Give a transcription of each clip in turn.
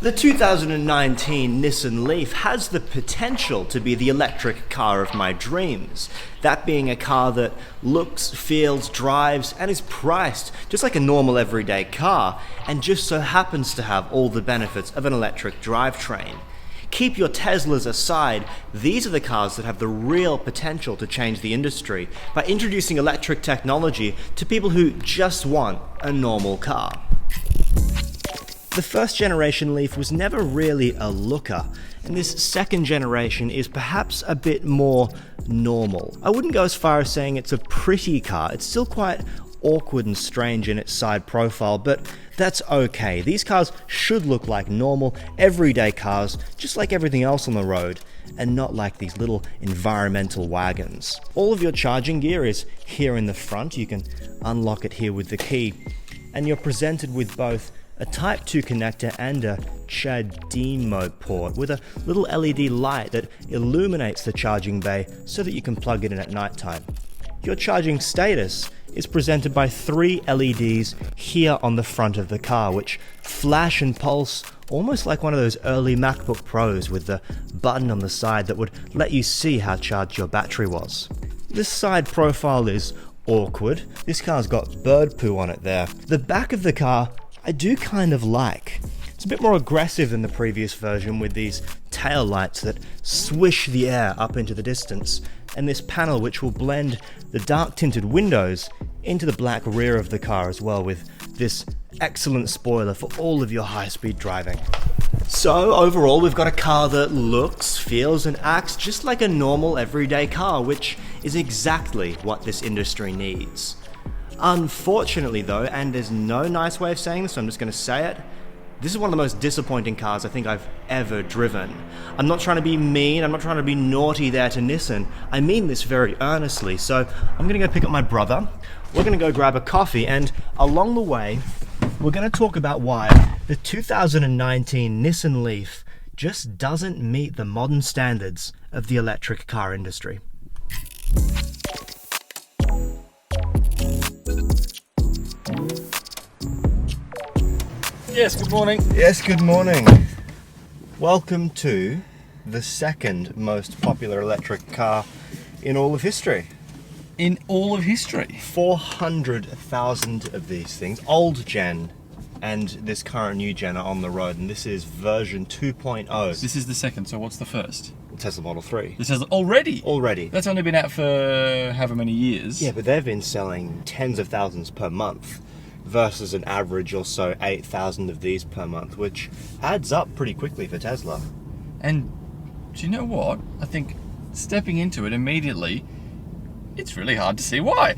The 2019 Nissan Leaf has the potential to be the electric car of my dreams. That being a car that looks, feels, drives, and is priced just like a normal everyday car, and just so happens to have all the benefits of an electric drivetrain. Keep your Teslas aside, these are the cars that have the real potential to change the industry by introducing electric technology to people who just want a normal car. The first generation Leaf was never really a looker, and this second generation is perhaps a bit more normal. I wouldn't go as far as saying it's a pretty car, it's still quite awkward and strange in its side profile, but that's okay. These cars should look like normal, everyday cars, just like everything else on the road, and not like these little environmental wagons. All of your charging gear is here in the front. You can unlock it here with the key, and you're presented with both a Type 2 connector and a CHAdeMO mode port with a little LED light that illuminates the charging bay so that you can plug it in at nighttime. Your charging status is presented by 3 LEDs here on the front of the car, which flash and pulse almost like one of those early MacBook Pros with the button on the side that would let you see how charged your battery was. This side profile is awkward. This car's got bird poo on it there. The back of the car I do kind of like. It's a bit more aggressive than the previous version with these tail lights that swish the air up into the distance, and this panel which will blend the dark tinted windows into the black rear of the car as well, with this excellent spoiler for all of your high-speed driving. So overall we've got a car that looks, feels and acts just like a normal everyday car, which is exactly what this industry needs. Unfortunately though, and there's no nice way of saying this, so I'm just going to say it, this is one of the most disappointing cars I think I've ever driven. I'm not trying to be mean, I'm not trying to be naughty there to Nissan, I mean this very earnestly. So I'm going to go pick up my brother, we're going to go grab a coffee, and along the way we're going to talk about why the 2019 Nissan Leaf just doesn't meet the modern standards of the electric car industry. Yes, good morning. Yes, good morning. Welcome to the second most popular electric car in all of history. In all of history? 400,000 of these things, old gen and this current new gen are on the road, and this is version 2.0. This is the second, so what's the first? Tesla Model 3. This is already? Already. That's only been out for however many years. Yeah, but they've been selling tens of thousands per month, versus an average or so 8,000 of these per month, which adds up pretty quickly for Tesla. And do you know what? I think stepping into it immediately, it's really hard to see why.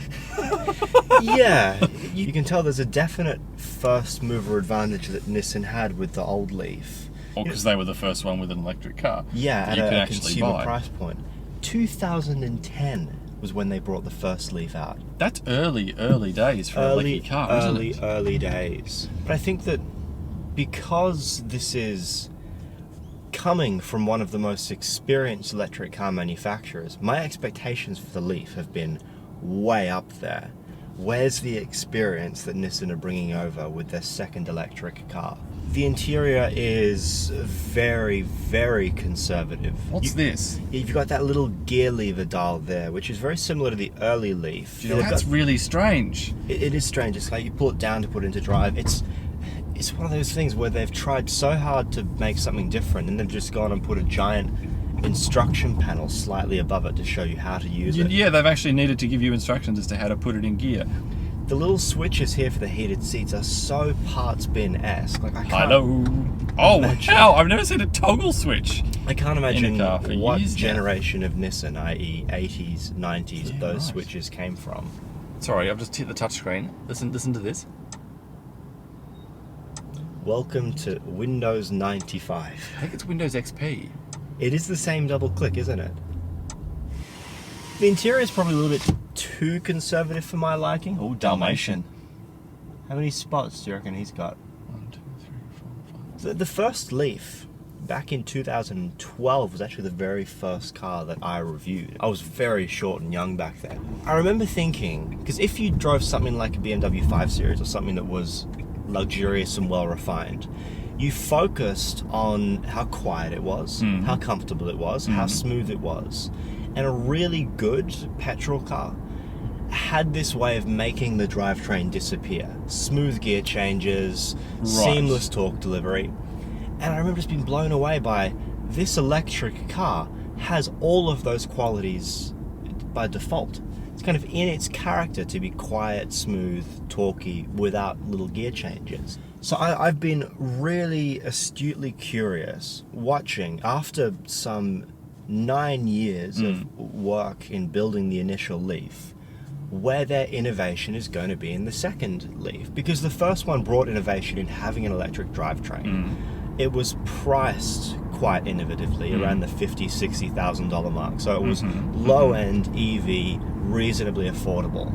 Yeah, you can tell there's a definite first mover advantage that Nissan had with the old Leaf. Or because they were the first one with an electric car. Yeah, at a consumer price point. 2010 was when they brought the first Leaf out. That's early days for an electric car, isn't it? Early days. But I think that because this is coming from one of the most experienced electric car manufacturers, my expectations for the Leaf have been way up there. Where's the experience that Nissan are bringing over with their second electric car? The interior is very, very conservative. What's this? You've got that little gear lever dial there, which is very similar to the early Leaf. Do you know, that's really strange. It is strange. It's like you pull it down to put it into drive. It's one of those things where they've tried so hard to make something different, and they've just gone and put a giant instruction panel slightly above it to show you how to use it. Yeah, they've actually needed to give you instructions as to how to put it in gear. The little switches here for the heated seats are so parts bin-esque. Like, I can't Hello. Oh, wow, I've never seen a toggle switch. I can't imagine what years generation of Nissan, i.e. 80s, 90s, Yeah, those right. switches came from. Sorry, I've just hit the touchscreen. Listen to this. Welcome to Windows 95. I think it's Windows XP. It is the same double click, isn't it? The interior is probably a little bit too conservative for my liking. Oh, Dalmatian. How many spots do you reckon he's got? 1, 2, 3, 4, 5. The first Leaf, back in 2012, was actually the very first car that I reviewed. I was very short and young back then. I remember thinking, because if you drove something like a BMW 5 Series or something that was luxurious and well refined, you focused on how quiet it was, how comfortable it was, how smooth it was. And a really good petrol car had this way of making the drivetrain disappear. Smooth gear changes, seamless torque delivery. And I remember just being blown away by this electric car has all of those qualities by default. It's kind of in its character to be quiet, smooth, torquey, without little gear changes. So I've been really astutely curious watching, after some 9 years of work in building the initial Leaf, where their innovation is going to be in the second Leaf. Because the first one brought innovation in having an electric drivetrain. It was priced quite innovatively, around the $50,000, $60,000 mark. So it was low-end EV, reasonably affordable.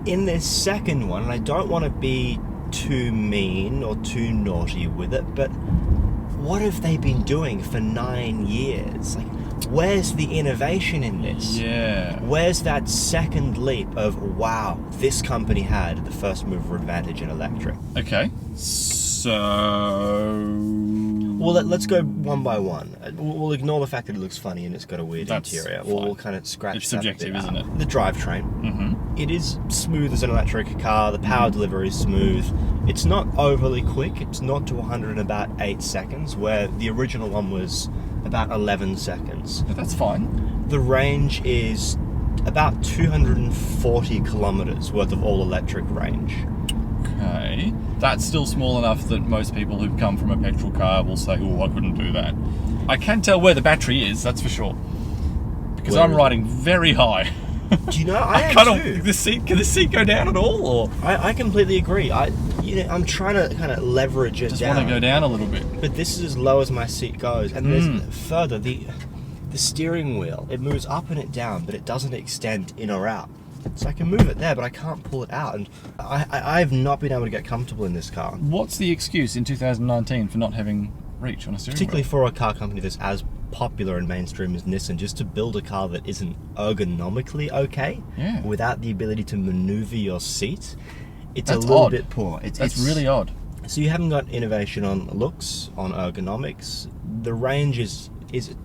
In this second one, and I don't want to be too mean or too naughty with it, but what have they been doing for 9 years? Like, where's the innovation in this? Yeah. Where's that second leap of, wow, this company had the first mover advantage in electric? Okay. So... Well, let's go one by one. We'll ignore the fact that it looks funny and it's got a weird interior. We'll kind of scratch It's that subjective, bit isn't out. it? The drivetrain. It is smooth as an electric car. The power delivery is smooth. It's not overly quick. It's 0 to 100 in about 8 seconds, where the original one was about 11 seconds. Yeah, that's fine. The range is about 240 kilometers worth of all-electric range. Okay. That's still small enough that most people who've come from a petrol car will say, oh, I couldn't do that. I can tell where the battery is, that's for sure. Because I'm riding very high. Do you know, I am too. Can the seat go down at all? Or I completely agree. I'm trying to kind of leverage it just down. want to go down a little bit. But this is as low as my seat goes. And there's further, the steering wheel, it moves up and it down, but it doesn't extend in or out. So I can move it there, but I can't pull it out. And I've not been able to get comfortable in this car. What's the excuse in 2019 for not having reach on a steering Particularly wheel? for a car company that's as popular and mainstream as Nissan, just to build a car that isn't ergonomically okay, without the ability to maneuver your seat, it's a little bit poor. That's really odd. So you haven't got innovation on looks, on ergonomics. The range is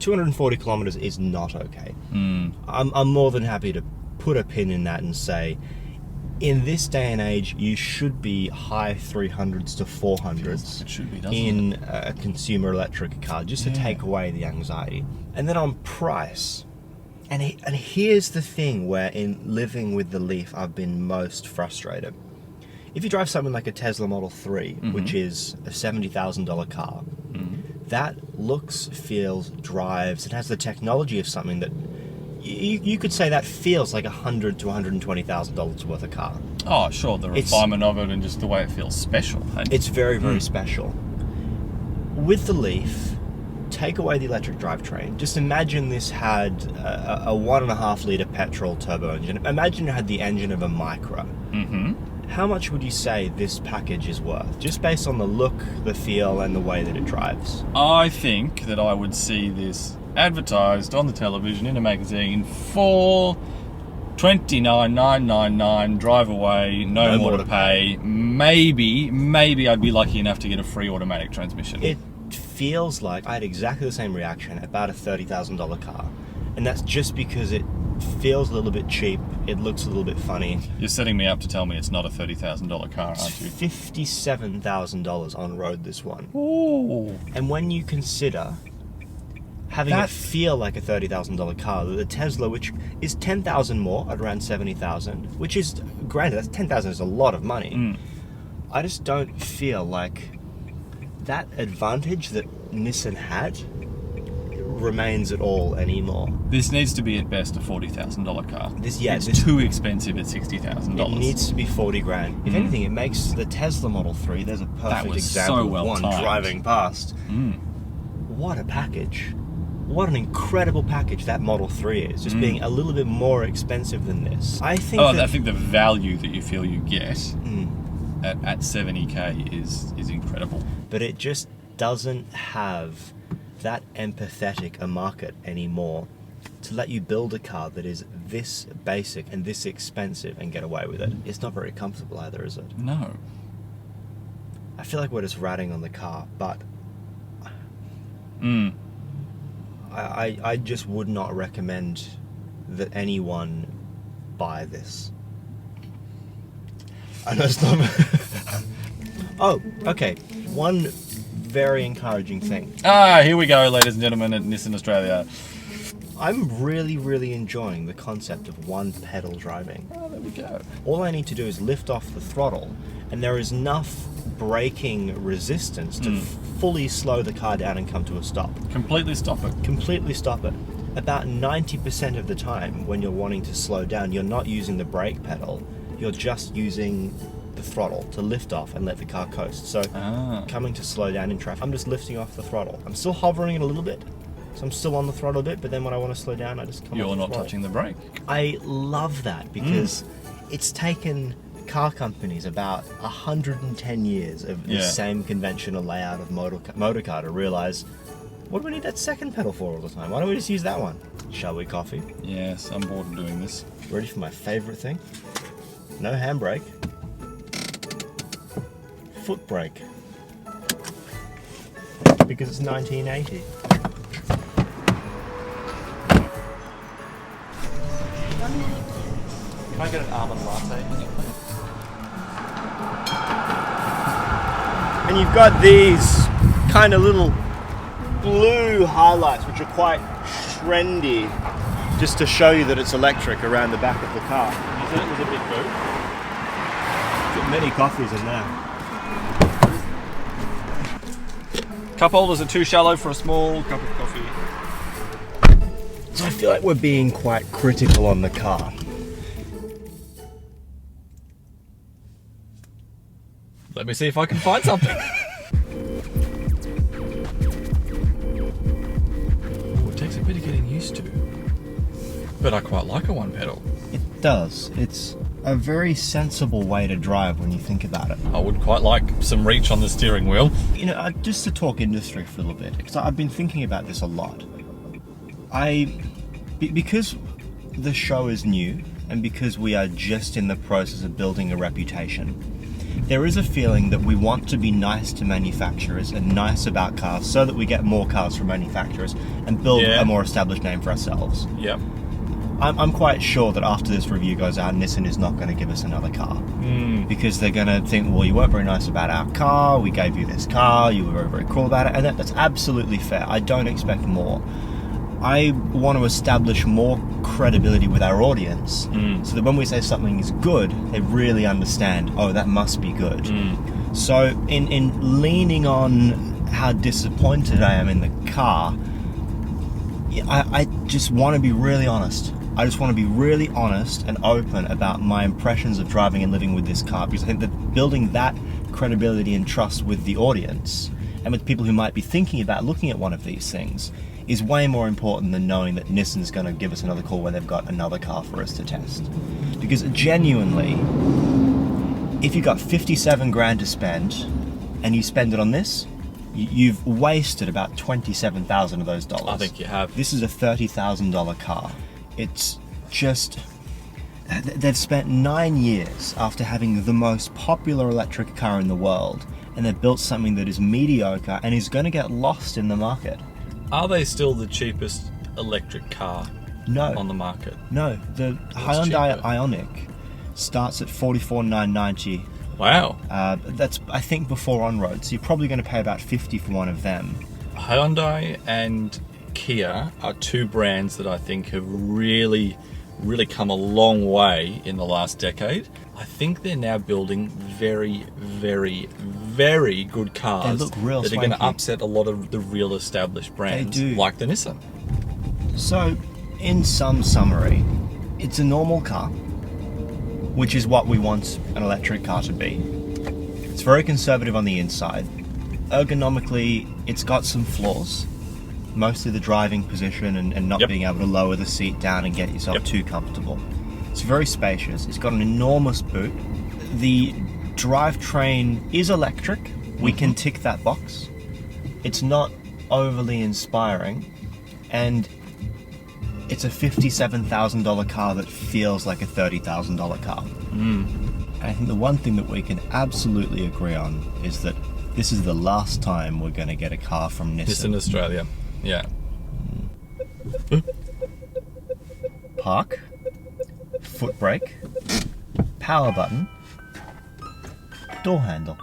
240 kilometers is not okay. I'm more than happy to put a pin in that and say, in this day and age, you should be high 300s to 400s It should be, doesn't in it? a consumer electric car, just to take away the anxiety. And then on price, and here's the thing where in living with the Leaf I've been most frustrated. If you drive something like a Tesla Model 3, which is a $70,000 car, that looks, feels, drives, it has the technology of something that you could say that feels like $100,000 to $120,000 worth of car. Oh, sure, the refinement of it and just the way it feels special. Hey? It's very, very special. With the Leaf, take away the electric drivetrain. Just imagine this had a 1.5 litre petrol turbo engine. Imagine it had the engine of a Micra. How much would you say this package is worth? Just based on the look, the feel, and the way that it drives. I think that I would see this advertised on the television in a magazine for $29,999, drive away, no more to pay. Maybe I'd be lucky enough to get a free automatic transmission. It feels like I had exactly the same reaction about a $30,000 car. And that's just because it feels a little bit cheap, it looks a little bit funny. You're setting me up to tell me it's not a $30,000 car, aren't you? $57,000 on road, this one. Ooh. And when you consider having it feel like a $30,000 car, the Tesla, which is $10,000 more at around $70,000, which is, granted, that's $10,000 is a lot of money. I just don't feel like that advantage that Nissan had remains at all anymore. This needs to be at best a $40,000 car. It's too expensive at $60,000. It needs to be 40 grand. If anything, it makes the Tesla Model 3, there's a perfect example of one driving past. What a package. What an incredible package that Model 3 is, just being a little bit more expensive than this. I think I think the value that you feel you get at 70k is incredible. But it just doesn't have that empathetic a market anymore to let you build a car that is this basic and this expensive and get away with it. It's not very comfortable either, is it? No. I feel like we're just ratting on the car, but I just would not recommend that anyone buy this. I know it's not. Oh, okay. One very encouraging thing. Here we go, ladies and gentlemen, at Nissan Australia. I'm really enjoying the concept of one pedal driving. Oh, there we go. All I need to do is lift off the throttle, and there is enough braking resistance to fully slow the car down and come to a stop. Completely stop it. Completely stop it. About 90% of the time when you're wanting to slow down, you're not using the brake pedal, you're just using the throttle to lift off and let the car coast. So coming to slow down in traffic, I'm just lifting off the throttle. I'm still hovering it a little bit, so I'm still on the throttle a bit, but then when I want to slow down, I just come off the throttle. You're not touching the brake. I love that because it's taken car companies about 110 years of the same conventional layout of motor car to realize, what do we need that second pedal for all the time? Why don't we just use that one? Shall we, coffee? Yes, I'm bored of doing this. Ready for my favorite thing? No handbrake. Foot brake. Because it's 1980. Can I get an almond latte? And you've got these kind of little blue highlights, which are quite trendy, just to show you that it's electric around the back of the car. You said it was a big boot? Got many coffees in there. Cup holders are too shallow for a small cup of coffee. So I feel like we're being quite critical on the car. Let me see if I can find something. It takes a bit of getting used to. But I quite like a one pedal. It does. It's a very sensible way to drive when you think about it. I would quite like some reach on the steering wheel. You know, just to talk industry for a little bit, because I've been thinking about this a lot. Because the show is new, and because we are just in the process of building a reputation, there is a feeling that we want to be nice to manufacturers and nice about cars so that we get more cars from manufacturers and build a more established name for ourselves. Yep. I'm quite sure that after this review goes out, Nissan is not going to give us another car. Because they're going to think, well, you weren't very nice about our car, we gave you this car, you were very cool about it, and that's absolutely fair. I don't expect more. I want to establish more credibility with our audience so that when we say something is good, they really understand, oh, that must be good. So in leaning on how disappointed I am in the car, I just want to be really honest. I just want to be really honest and open about my impressions of driving and living with this car, because I think that building that credibility and trust with the audience and with people who might be thinking about looking at one of these things is way more important than knowing that Nissan's going to give us another call when they've got another car for us to test. Because genuinely, if you've got 57 grand to spend and you spend it on this, you've wasted about 27,000 of those dollars. I think you have. This is a $30,000 car. It's just... They've spent 9 years after having the most popular electric car in the world, and they've built something that is mediocre and is going to get lost in the market. Are they still the cheapest electric car on the market? No, the Hyundai Ioniq starts at $44,990. Wow. That's, I think, before on-road, so you're probably going to pay about $50 for one of them. Hyundai and Kia are two brands that I think have really come a long way in the last decade. I think they're now building very good cars look real that swanky. are going to upset a lot of the real established brands, They do. like the Nissan. So, in some summary, it's a normal car, which is what we want an electric car to be. It's very conservative on the inside. Ergonomically, it's got some flaws. Mostly the driving position and not being able to lower the seat down and get yourself too comfortable. It's very spacious. It's got an enormous boot. The drivetrain is electric. We can tick that box. It's not overly inspiring, and it's a $57,000 car that feels like a $30,000 car. I think the one thing that we can absolutely agree on is that This is the last time we're going to get a car from Nissan. Nissan Australia. Yeah. Park, foot brake, power button, door handle.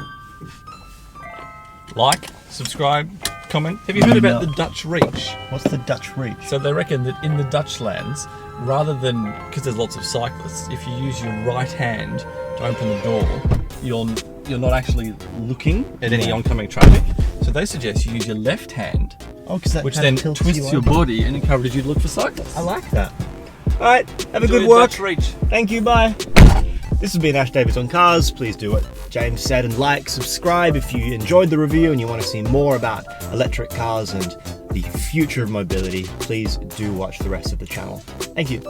Like, subscribe, comment. Have you heard about the Dutch Reach? What's the Dutch Reach? So they reckon that in the Dutch lands, rather than, because there's lots of cyclists, if you use your right hand to open the door, you're not actually looking at any oncoming traffic. So they suggest you use your left hand, which then twists your body and encourages you to look for cyclists. I like that. All right, have a Enjoy good work. Dutch Reach. Thank you, bye. This has been Ash Davies on Cars. Please do what James said and like, subscribe if you enjoyed the review and you want to see more about electric cars and the future of mobility. Please do watch the rest of the channel. Thank you.